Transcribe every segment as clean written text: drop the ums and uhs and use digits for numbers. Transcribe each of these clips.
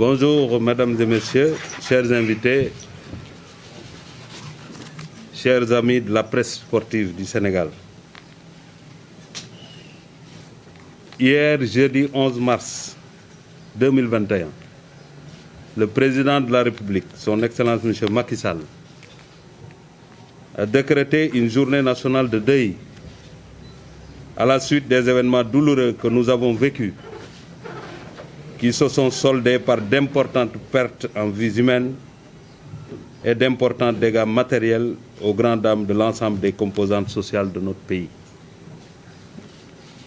Bonjour, mesdames et messieurs, chers invités, chers amis de la presse sportive du Sénégal. Hier, jeudi 11 mars 2021, le président de la République, son Excellence M. Macky Sall, a décrété une journée nationale de deuil à la suite des événements douloureux que nous avons vécus, qui se sont soldés par d'importantes pertes en vies humaines et d'importants dégâts matériels aux grandes dames de l'ensemble des composantes sociales de notre pays.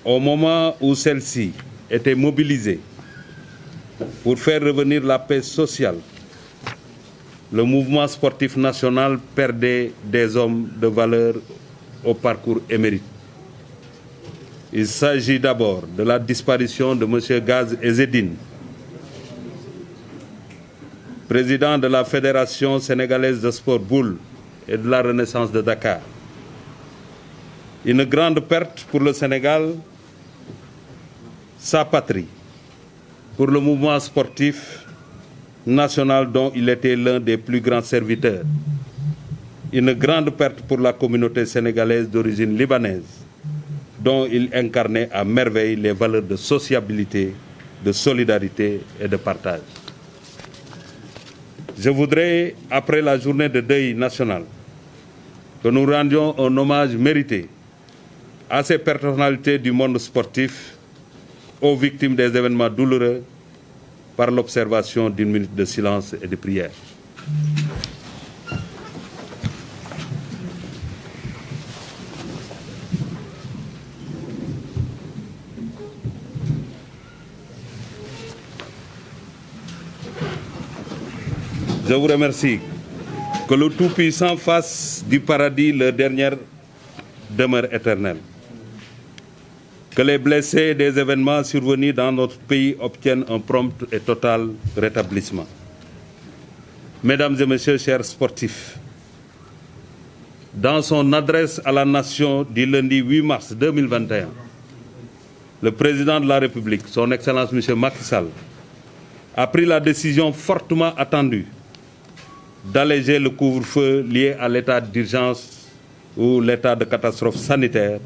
Au moment où celles-ci étaient mobilisées pour faire revenir la paix sociale, le mouvement sportif national perdait des hommes de valeur au parcours émérite. Il s'agit d'abord de la disparition de M. Gaz Ezzedine, président de la Fédération sénégalaise de sport boule et de la Renaissance de Dakar. Une grande perte pour le Sénégal, sa patrie, pour le mouvement sportif national dont il était l'un des plus grands serviteurs. Une grande perte pour la communauté sénégalaise d'origine libanaise, dont il incarnait à merveille les valeurs de sociabilité, de solidarité et de partage. Je voudrais, après la journée de deuil national, que nous rendions un hommage mérité à ces personnalités du monde sportif, aux victimes des événements douloureux, par l'observation d'une minute de silence et de prière. Je vous remercie. Que le Tout-Puissant fasse du paradis leur dernière demeure éternelle. Que les blessés des événements survenus dans notre pays obtiennent un prompt et total rétablissement. Mesdames et messieurs, chers sportifs, dans son adresse à la nation du lundi 8 mars 2021, le président de la République, son Excellence M. Macky Sall, a pris la décision fortement attendue d'alléger le couvre-feu lié à l'état d'urgence ou l'état de catastrophe sanitaire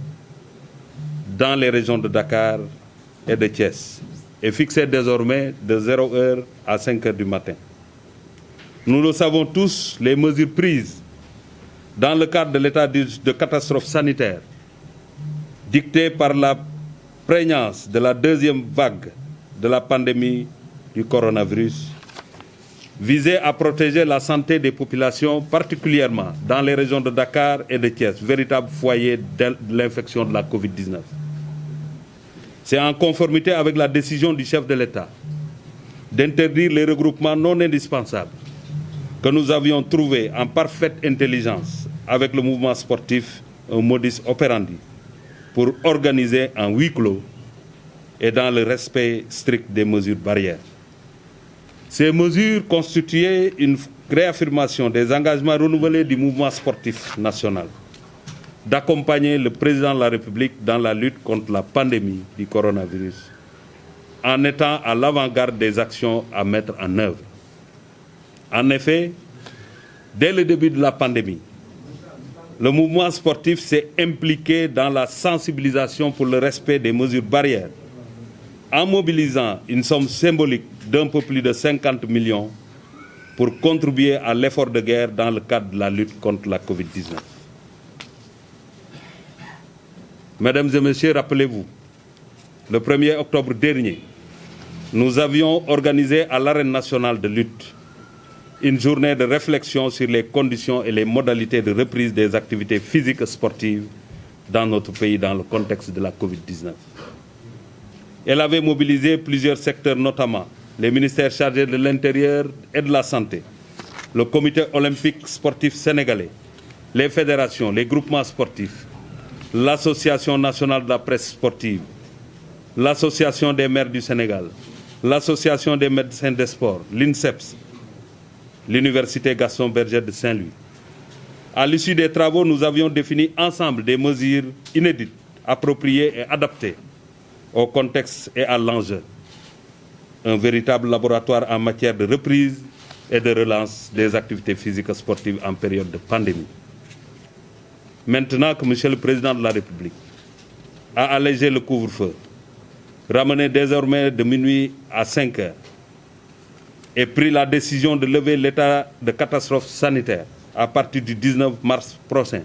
dans les régions de Dakar et de Thiès, et fixé désormais de 0h à 5h du matin. Nous le savons tous, les mesures prises dans le cadre de l'état de catastrophe sanitaire, dictées par la prégnance de la deuxième vague de la pandémie du coronavirus, visaient à protéger la santé des populations, particulièrement dans les régions de Dakar et de Thiès, véritables foyers de l'infection de la Covid-19. C'est en conformité avec la décision du chef de l'État d'interdire les regroupements non indispensables que nous avions trouvé en parfaite intelligence avec le mouvement sportif un modus operandi pour organiser en huis clos et dans le respect strict des mesures barrières. Ces mesures constituaient une réaffirmation des engagements renouvelés du mouvement sportif national d'accompagner le président de la République dans la lutte contre la pandémie du coronavirus, en étant à l'avant-garde des actions à mettre en œuvre. En effet, dès le début de la pandémie, le mouvement sportif s'est impliqué dans la sensibilisation pour le respect des mesures barrières, en mobilisant une somme symbolique d'un peu plus de 50 millions pour contribuer à l'effort de guerre dans le cadre de la lutte contre la Covid-19. Mesdames et messieurs, rappelez-vous, le 1er octobre dernier, nous avions organisé à l'Arène nationale de lutte une journée de réflexion sur les conditions et les modalités de reprise des activités physiques et sportives dans notre pays dans le contexte de la Covid-19. Elle avait mobilisé plusieurs secteurs, notamment les ministères chargés de l'Intérieur et de la Santé, le Comité olympique sportif sénégalais, les fédérations, les groupements sportifs, l'Association nationale de la presse sportive, l'Association des maires du Sénégal, l'Association des médecins des sports, l'INSEPS, l'Université Gaston Berger de Saint-Louis. À l'issue des travaux, nous avions défini ensemble des mesures inédites, appropriées et adaptées au contexte et à l'enjeu. un véritable laboratoire en matière de reprise et de relance des activités physiques et sportives en période de pandémie. Maintenant que M. le Président de la République a allégé le couvre-feu, ramené désormais de minuit à 5 heures, et pris la décision de lever l'état de catastrophe sanitaire à partir du 19 mars prochain,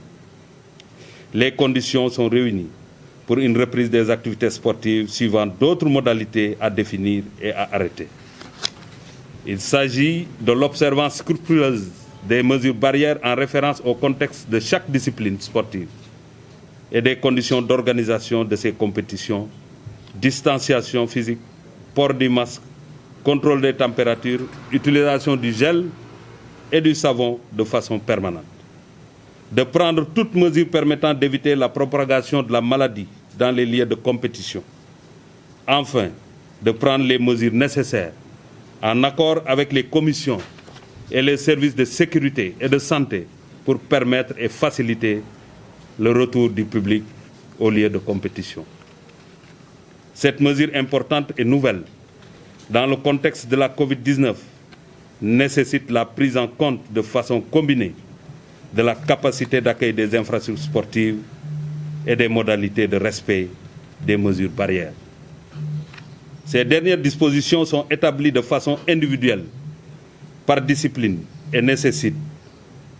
les conditions sont réunies pour une reprise des activités sportives suivant d'autres modalités à définir et à arrêter. Il s'agit de l'observance scrupuleuse des mesures barrières en référence au contexte de chaque discipline sportive et des conditions d'organisation de ces compétitions, distanciation physique, port du masque, contrôle des températures, utilisation du gel et du savon de façon permanente. De prendre toutes mesures permettant d'éviter la propagation de la maladie dans les lieux de compétition. Enfin, de prendre les mesures nécessaires en accord avec les commissions et les services de sécurité et de santé pour permettre et faciliter le retour du public aux lieux de compétition. Cette mesure importante et nouvelle, dans le contexte de la Covid-19, nécessite la prise en compte de façon combinée de la capacité d'accueil des infrastructures sportives et des modalités de respect des mesures barrières. Ces dernières dispositions sont établies de façon individuelle, par discipline, et nécessitent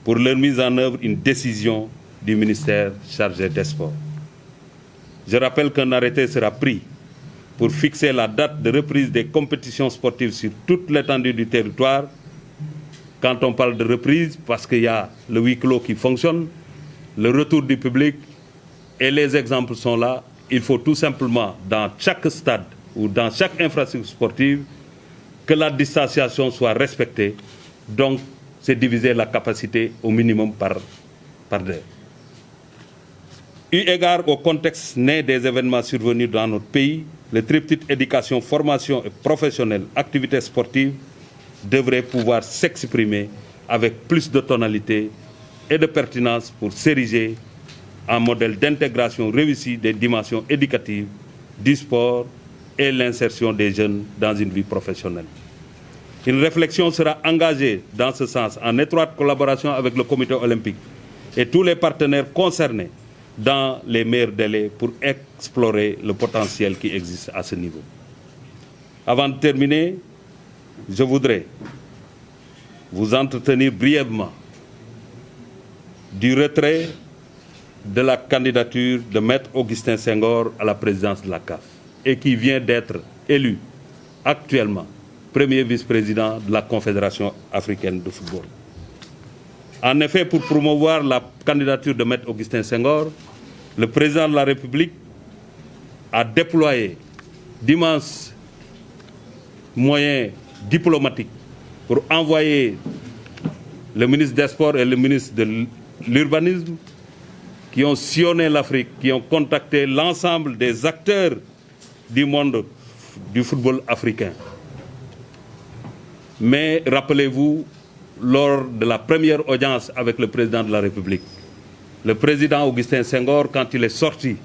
pour leur mise en œuvre une décision du ministère chargé des Sports. Je rappelle qu'un arrêté sera pris pour fixer la date de reprise des compétitions sportives sur toute l'étendue du territoire. Quand on parle de reprise, parce qu'il y a le huis clos qui fonctionne, le retour du public, et les exemples sont là, il faut tout simplement, dans chaque stade ou dans chaque infrastructure sportive, que la distanciation soit respectée. Donc, c'est diviser la capacité au minimum par deux. Eu égard au contexte né des événements survenus dans notre pays, le triptyque éducation, formation et professionnelle, activités sportives, devrait pouvoir s'exprimer avec plus de tonalité et de pertinence pour s'ériger en modèle d'intégration réussie des dimensions éducatives du sport et l'insertion des jeunes dans une vie professionnelle. Une réflexion sera engagée dans ce sens en étroite collaboration avec le Comité olympique et tous les partenaires concernés dans les meilleurs délais pour explorer le potentiel qui existe à ce niveau. Avant de terminer, je voudrais vous entretenir brièvement du retrait de la candidature de Maître Augustin Senghor à la présidence de la CAF et qui vient d'être élu actuellement premier vice-président de la Confédération africaine de football. En effet, pour promouvoir la candidature de Maître Augustin Senghor, le président de la République a déployé d'immenses moyens diplomatiques pour envoyer le ministre des Sports et le ministre de l'Urbanisme qui ont sillonné l'Afrique, qui ont contacté l'ensemble des acteurs du monde du football africain. Mais rappelez-vous, lors de la première audience avec le président de la République, le président Augustin Senghor, quand il est sorti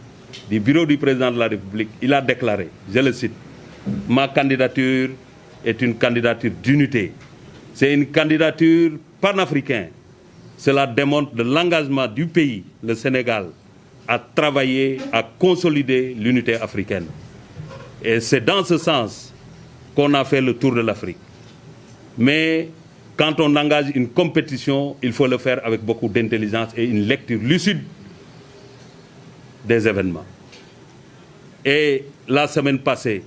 du bureau du président de la République, il a déclaré, je le cite, « Ma candidature est une candidature d'unité. C'est une candidature panafricaine. Cela démontre de l'engagement du pays, le Sénégal, à travailler, à consolider l'unité africaine. Et c'est dans ce sens qu'on a fait le tour de l'Afrique. Mais quand on engage une compétition, il faut le faire avec beaucoup d'intelligence et une lecture lucide des événements. Et la semaine passée,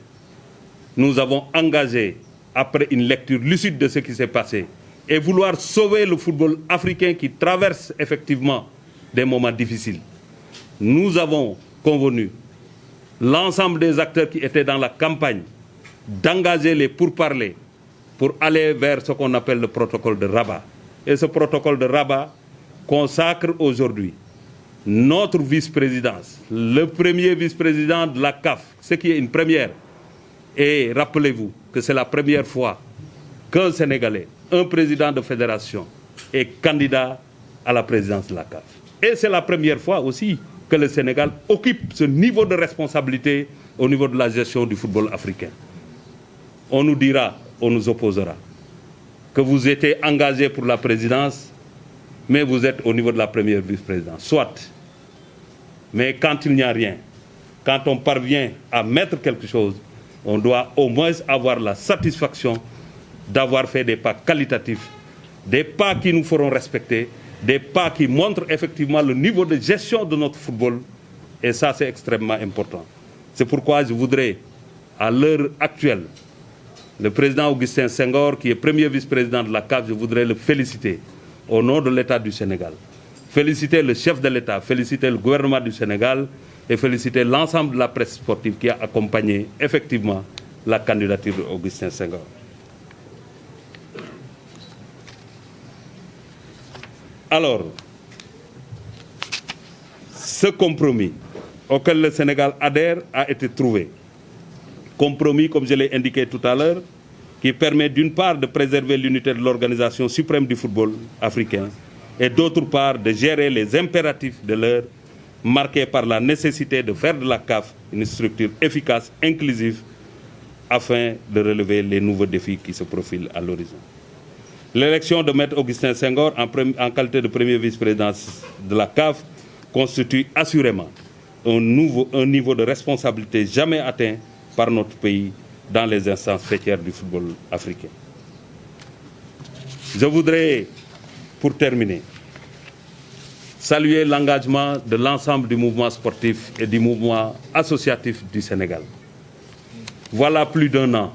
nous avons engagé, après une lecture lucide de ce qui s'est passé, et vouloir sauver le football africain qui traverse effectivement des moments difficiles. Nous avons convenu, l'ensemble des acteurs qui étaient dans la campagne, d'engager les pourparlers pour aller vers ce qu'on appelle le protocole de Rabat. Et ce protocole de Rabat consacre aujourd'hui notre vice-présidence, le premier vice-président de la CAF, ce qui est une première. Et rappelez-vous que c'est la première fois qu'un Sénégalais, un président de fédération, est candidat à la présidence de la CAF. Et c'est la première fois aussi que le Sénégal occupe ce niveau de responsabilité au niveau de la gestion du football africain. on nous dira, on nous opposera, que vous étiez engagé pour la présidence, mais vous êtes au niveau de la première vice-présidence. Soit. Mais quand il n'y a rien, quand on parvient à mettre quelque chose, on doit au moins avoir la satisfaction d'avoir fait des pas qualitatifs, des pas qui nous feront respecter, des pas qui montrent effectivement le niveau de gestion de notre football. Et ça, c'est extrêmement important. C'est pourquoi je voudrais, à l'heure actuelle, le président Augustin Senghor, qui est premier vice-président de la CAF, je voudrais le féliciter au nom de l'État du Sénégal. Féliciter le chef de l'État, féliciter le gouvernement du Sénégal et féliciter l'ensemble de la presse sportive qui a accompagné effectivement la candidature d'Augustin Senghor. Alors, ce compromis auquel le Sénégal adhère a été trouvé. Compromis, comme je l'ai indiqué tout à l'heure, qui permet d'une part de préserver l'unité de l'organisation suprême du football africain et d'autre part de gérer les impératifs de l'heure, marqués par la nécessité de faire de la CAF une structure efficace, inclusive, afin de relever les nouveaux défis qui se profilent à l'horizon. L'élection de Maître Augustin Senghor en qualité de premier vice-président de la CAF constitue assurément un niveau de responsabilité jamais atteint par notre pays dans les instances faîtières du football africain. Je voudrais, pour terminer, saluer l'engagement de l'ensemble du mouvement sportif et du mouvement associatif du Sénégal. Voilà plus d'1 an,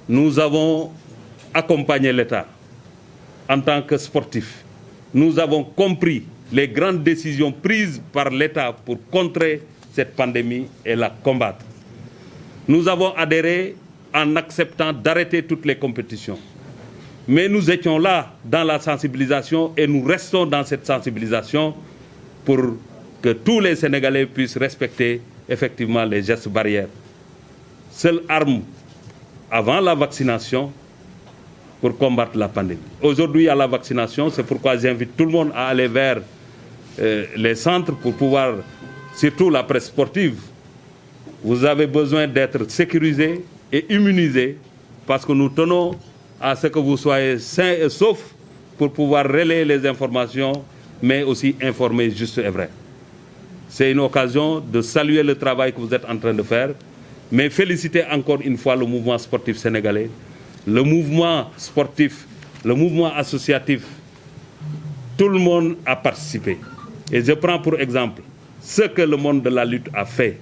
nous avons accompagné l'État en tant que sportif. Nous avons compris les grandes décisions prises par l'État pour contrer cette pandémie et la combattre. Nous avons adhéré en acceptant d'arrêter toutes les compétitions. Mais nous étions là dans la sensibilisation et nous restons dans cette sensibilisation pour que tous les Sénégalais puissent respecter effectivement les gestes barrières. Seule arme avant la vaccination pour combattre la pandémie. Aujourd'hui, il y a la vaccination, c'est pourquoi j'invite tout le monde à aller vers les centres pour pouvoir, surtout la presse sportive, vous avez besoin d'être sécurisé et immunisé parce que nous tenons à ce que vous soyez sains et saufs pour pouvoir relayer les informations, mais aussi informer juste et vrai. C'est une occasion de saluer le travail que vous êtes en train de faire, mais féliciter encore une fois le mouvement sportif sénégalais, le mouvement sportif, le mouvement associatif. Tout le monde a participé. Et je prends pour exemple ce que le monde de la lutte a fait.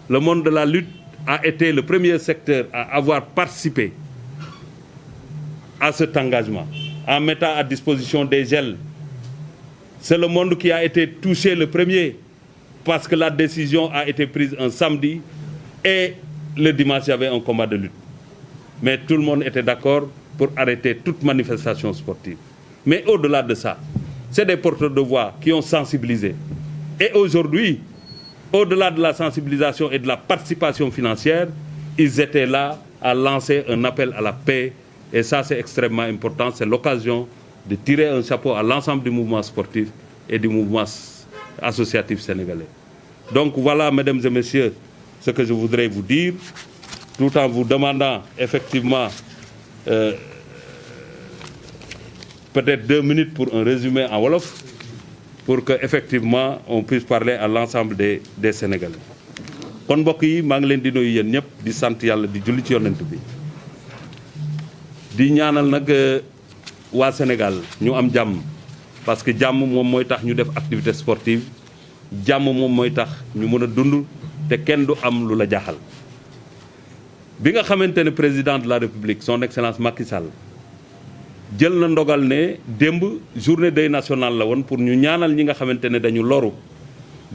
Le monde de la lutte a été le premier secteur à avoir participé à cet engagement, en mettant à disposition des gels. C'est le monde qui a été touché le premier, parce que la décision a été prise un samedi et le dimanche, il y avait un combat de lutte. Mais tout le monde était d'accord pour arrêter toute manifestation sportive. Mais au-delà de ça, c'est des porteurs de voix qui ont sensibilisé. Et aujourd'hui, au-delà de la sensibilisation et de la participation financière, ils étaient là à lancer un appel à la paix. Et ça, c'est extrêmement important. C'est l'occasion de tirer un chapeau à l'ensemble du mouvement sportif et du mouvement associatif sénégalais. Donc voilà, mesdames et messieurs, ce que je voudrais vous dire, tout en vous demandant effectivement peut-être 2 minutes pour un résumé en wolof, pour que effectivement on puisse parler à l'ensemble des Sénégalais. kon mbokk yi maa ngi leen di nuyu yéen ñëpp di sant yàlla di julli ci yonent bi di ñaanal nag waa Sénégal ñu am jàmm parce que jàmm moom mooy tax ñu def activité sportive jàmm moom mooy tax ñu mën a dund te kenn du am lu la jaaxal. bi nga xamante ne président de la République son excellence Macky Sall jël na ndogal ne démb journée deuil national la woon pour ñu ñaanal ñi nga xamante ne dañu loru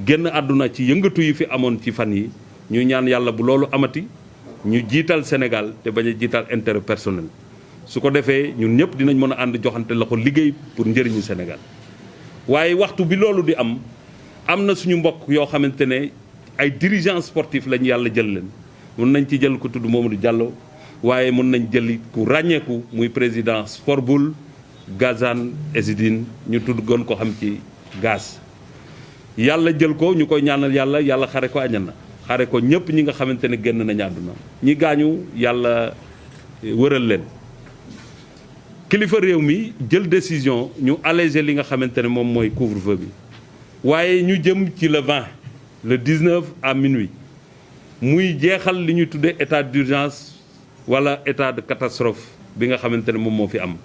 génn àdduna ci yëngatu yi fi amoon ci fan yi ñu ñaan yàlla bu loolu amati ñu jiital Sénégal te bañ a jiital intérêt personnel su ko defee ñun ñëpp dinañ mën a ànd joxante loxo liggéey pour njëriñu Sénégal. waaye waxtu bi loolu di am na suñu mbokk yoo xamante ne ay dirigeants sportifs lañ yàlla jël leen mën nañ ci jël ko tudd Mamadou Diallo waaye mën nañ jëli ku ràññeeku muy président Sport Boule Gazan Ezidine ñu tudd gën ko xam ci gaz. yàlla jël ko ñu koy ñaanal yàlla xare ko àjjana xare ko ñëpp ñi nga xamante ne génn nañu àdduna ñi gaañu yàlla wëral leen. kilifa réew mi jël décision ñu alléger li nga xamante ne moom mooy couvre-feu bi waaye ñu jëm ci le 20 le 19 à minuit muy jeexal li ñuy tuddee état d'urgence wala état de catastrophe bi nga xamante ne moom moo fi am.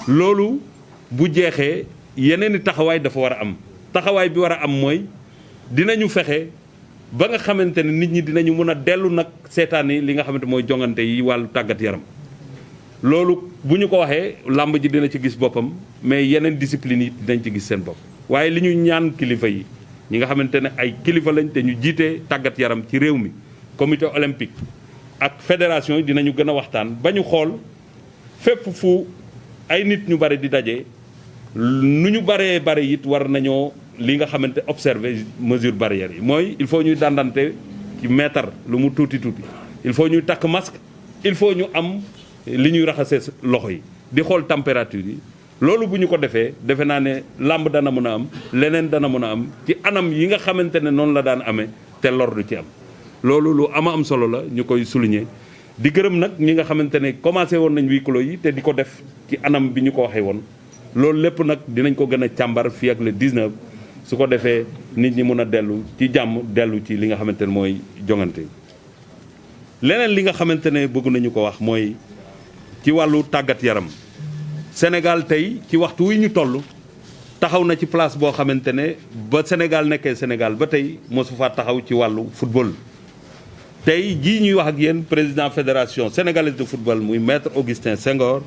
loolu bu jeexee yeneen i taxawaay dafa war a am taxawaay bi war a am mooy dinañu fexe ba nga xamante ne nit ñi dinañu mën a dellu nag seetaan yi li nga xamante mooy jongante yi wàllu tàggat yaram. loolu bu ñu ko waxee làmb ji dina ci gis boppam mais yeneen discipline yi dinañ ci gis seen bopp waaye li ñu ñaan kilifa yi ñi nga xamante ne ay kilifa lañ te ñu jiite tàggat yaram ci réew mi comité olympique ak fédération yi dinañu gën a waxtaan ba ñu xool fépp fu ay nit ñu bari di daje nu ñu baree bari it war nañoo li nga xamante observer mesure barrière yi mooy il faut ñuy dandante ci mètre lu mu tuuti tuuti il faut ñuy takk masque il faut ñu am li ñuy raxasee loxo yi di xool température yi loolu bu ñu ko defee defe naa ne làmb dana mën a am leneen dana mën a am ci anam yi nga xamante ne noonu la daan amee te lor du ci am loolu lu am solo la ñu koy souligner di gërëm nag ñi nga xamante ne commencé woon nañ huis clos yi te di ko def ci anam bi ñu ko waxee woon loolu lépp nag dinañ ko gën a càmbar fii ak le 19 su ko defee nit ñi mën a dellu ci jàmm dellu ci li nga xamante ne mooy jongante leneen li nga xamante ne bëgg nañu ko wax mooy ci wàllu tàggat yaram Sénégal tey ci waxtu wi ñu toll taxaw na ci place boo xamante ne ba Sénégal nekkee Sénégal ba tey mosu fa taxaw ci wàllu football. tey jii ñuy wax ak yéen président fédération sénégalaise de football muy maître Augustin Senghor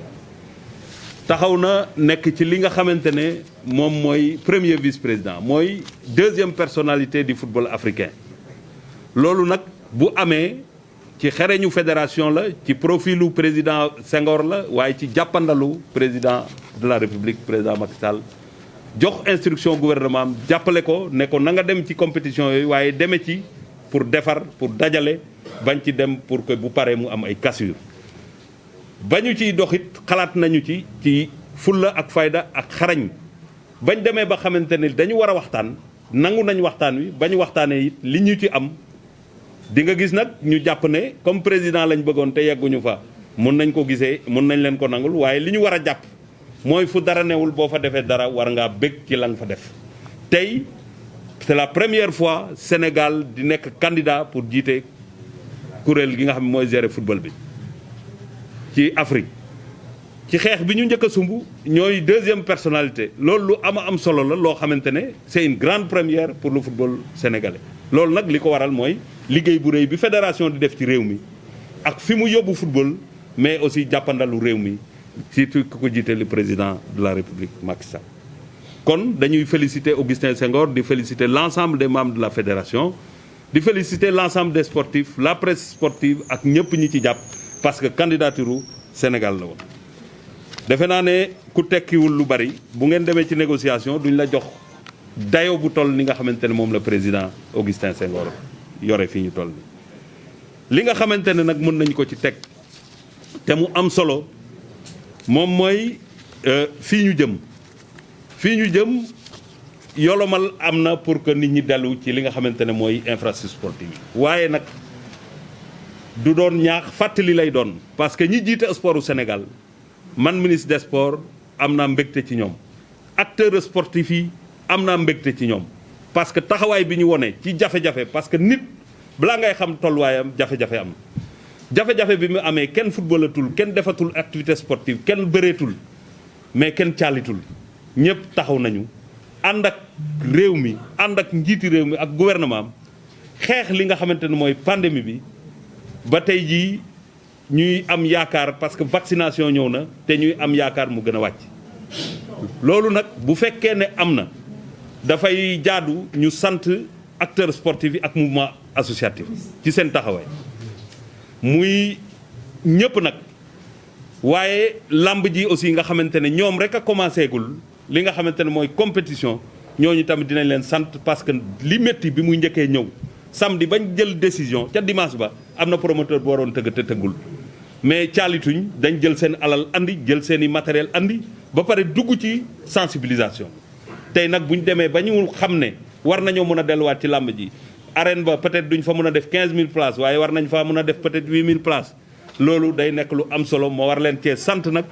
taxaw na nekk ci li nga xamante ne moom mooy premier vice-président mooy deuxième personnalité du football africain loolu nag bu amee. ci xereñu fédération la ci profilu président Senghor la waaye ci jàppandalu président de la république président Macky Sall jox instruction gouvernement am jàppale ko ne ko na nga dem ci compétition yooyu waaye deme ci pour defar pour dajale bañ ci dem pour que bu paree mu am ay cassure bañu ciy doxit xalaat nañu ci fulla ak fayda ak xarañ bañ demee ba xamante ne dañu war a waxtaan nangu nañ waxtaan wi bañu waxtaanee it li ñu ci am di nga gis nag ñu jàpp ne comme président lañ bëggoon te yegguñu fa mun nañ ko gisee mun nañ leen ko nangul waaye li ñu war a jàpp mooy fu dara newul boo fa defee dara war ngaa bëgg ci la nga fa def. tey c'est la première fois Sénégal di nekk candidat pour jiite kuréel gi nga xam ne mooy gérer football bi ci Afrique ci xeex bi ñu njëkk a sumb ñooy deuxième personnalité loolu lu am solo la loo xamante ne c'est une grande première pour le football sénégalais loolu nag li ko waral mooy. liggéey bu rëy bi fédération di def ci réew mi ak fi mu yóbbu football mais aussi jàppandalu réew mi surtout ku ko jiite le président de la république Macky Sall kon dañuy féliciter Augustin Senghor di féliciter l'ensemble des membres de la fédération di féliciter l'ensemble des sportifs la presse sportive ak ñëpp ñi ci jàpp parce que candidature Sénégal la woon. defe naa ne ku tekkiwul lu bari bu ngeen demee ci négociation duñ la jox dayo bu toll ni nga xamante ne moom la président Augustin Senghor yore fii ñu toll li nga xamante ne nag mën nañ ko ci teg te mu am solo moom mooy fii ñu jëm yolomal am na pour que nit ñi dellu ci li nga xamante ne mooy infrastructure sportive yi waaye nag du doon ñaax fàttali lay doon parce que ñi jiite sportu Sénégal man ministre des sports am naa mbégte ci ñoom acteurs sportifs yi am naa mbégte ci ñoom parce que taxawaay bi ñu wone ci jafe-jafe parce que nit balaa ngay xam tolluwaayam jafe-jafe am jafe-jafe bi mu amee kenn footballatul kenn defatul activité sportive kenn bëreetul mais kenn caalitul ñëpp taxaw nañu ànd ak réew mi ànd ak njiiti réew mi ak gouvernement am xeex li nga xamante ne mooy pandémie bi ba tey jii ñuy am yaakaar parce que vaccination ñëw na te ñuy am yaakaar mu gën a wàcc loolu nag bu fekkee ne am na dafay jaadu ñu sant acteurs sportifs yi ak mouvement associatif ci seen taxawaay muy ñëpp nag waaye lamb ji aussi nga xamante ne ñoom rek a commencé gul li nga xamante ne mooy compétition ñooñu tamit dinañ leen sant parce que li métti bi muy njëkkee ñëw samedi bañ jël décision ca dimanche ba am na promoteur bu waroon tëgg te tëggul mais caalituñ dañ jël seen alal andi jël seen i matériel andi ba pare dugg ci sensibilisation tey nag bu ñu demee ba ñu xam ne war nañoo mën a delluwaat ci làmb ji arène ba peut-être duñ fa mën a def 15000 places waaye war nañ faa mën a def peut-être 8000 places loolu day nekk lu am solo moo war leen cee sant nag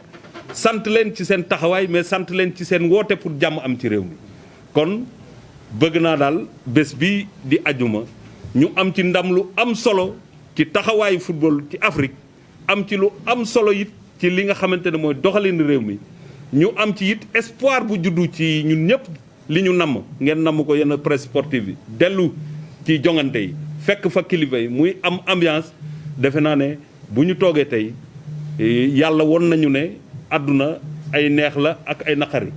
sant leen ci seen taxawaay mais sant leen ci seen woote pour jàmm am ci réew mi. kon bëgg naa daal bés bi di ajuma ñu am ci ndam lu am solo ci taxawaayu football ci Afrique am ci lu am solo it ci li nga xamante ne mooy doxalin réew mi ñu am ci it espoir bu juddu ci ñun ñëpp li ñu namm ngeen namm ko yenn presse sportive bi dellu ci jongante yi fekk fa kilifa yi muy am ambiance defe naa ne bu ñu toogee tey yàlla won nañu ne àdduna ay neex la ak ay naqari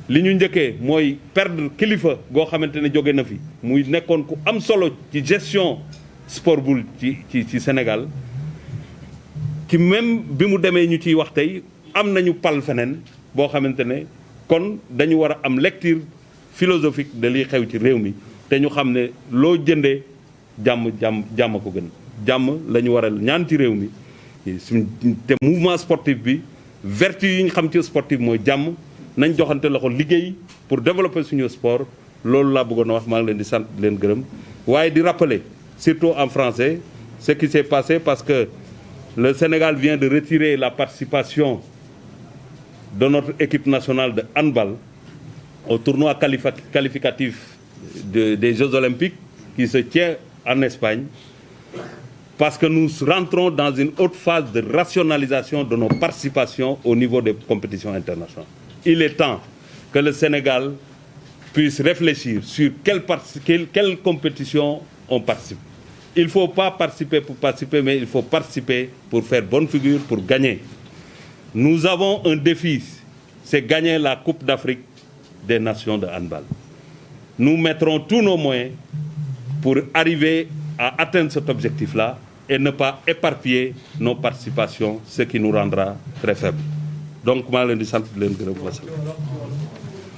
li ñu njëkkee mooy perdre kilifa goo xamante ne jóge na fi muy nekkoon ku am solo ci gestion sport bul ci Sénégal ci même bi mu demee ñu ciy wax tey am nañu pal feneen boo xamante ne kon dañu war a am lecture philosophique de liy xew ci réew mi te ñu xam ne loo jëndee jàmm ko gën jàmm la ñu war a ñaan ci réew mi te mouvement sportif bi vertu yi ñu xam ci sportif mooy jàmm nañ joxante loxo liggéey pour développer suñu sport loolu laa bëggoon a wax maa ngi leen di sant leen gërëm waaye di rappeler surtout en français ce qui s'est passé parce que le Sénégal vient de retirer la participation de notre équipe nationale de handball au tournoi qualificatif des Jeux Olympiques qui se tient en Espagne parce que nous rentrons dans une autre phase de rationalisation de nos participations au niveau des compétitions internationales. Il est temps que le Sénégal puisse réfléchir sur quelle compétition on participe. Il ne faut pas participer pour participer, mais il faut participer pour faire bonne figure, pour gagner. Nous avons un défi, c'est gagner la Coupe d'Afrique des Nations de handball. Nous mettrons tous nos moyens pour arriver à atteindre cet objectif-là et ne pas éparpiller nos participations, ce qui nous rendra très faibles. Donc maa leen di sant di leen gërëm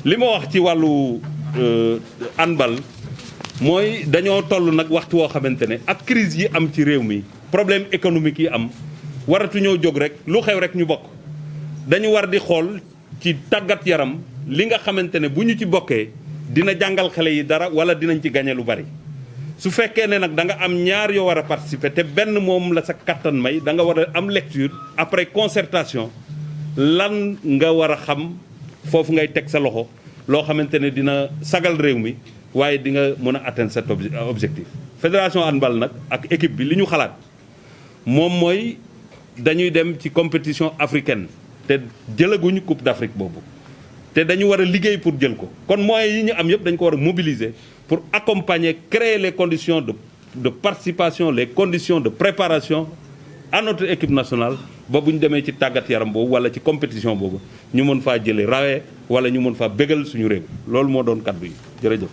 li ma wax ci wàllu handball mooy dañoo toll nag waxtu woo xamante ne ak crise yi am ci réew mi problème économique yi am waratuñoo jóg rek lu xew rek ñu bokk dañu war di xool ci tàggat yaram li nga xamante ne bu ñu ci bokkee dina jàngal xale yi dara wala dinañ ci gagné lu bari su fekkee ne nag da nga am ñaar yoo war a participer te benn moom la sa kattan may da nga war a am lecture après concertation lan nga war a xam foofu ngay teg sa loxo loo xamante ne dina sagal réew mi waaye di nga mën a atteindre cet objectif. fédération handball nag ak équipe bi li ñu xalaat moom mooy dañuy dem ci compétition africaine te jëlaguñu coupe d'Afrique boobu te dañu war a liggéey pour jël ko kon moyens yi ñu am yëpp dañ ko war a mobiliser pour accompagner créer les conditions de participation les conditions de préparation à notre équipe nationale ba bu ñu demee ci tàggat yaram boobu wala ci compétition boobu ñu mën faa jëlee rawee wala ñu mën faa bégal suñu réew loolu moo doon kaddu yi jërëjëf.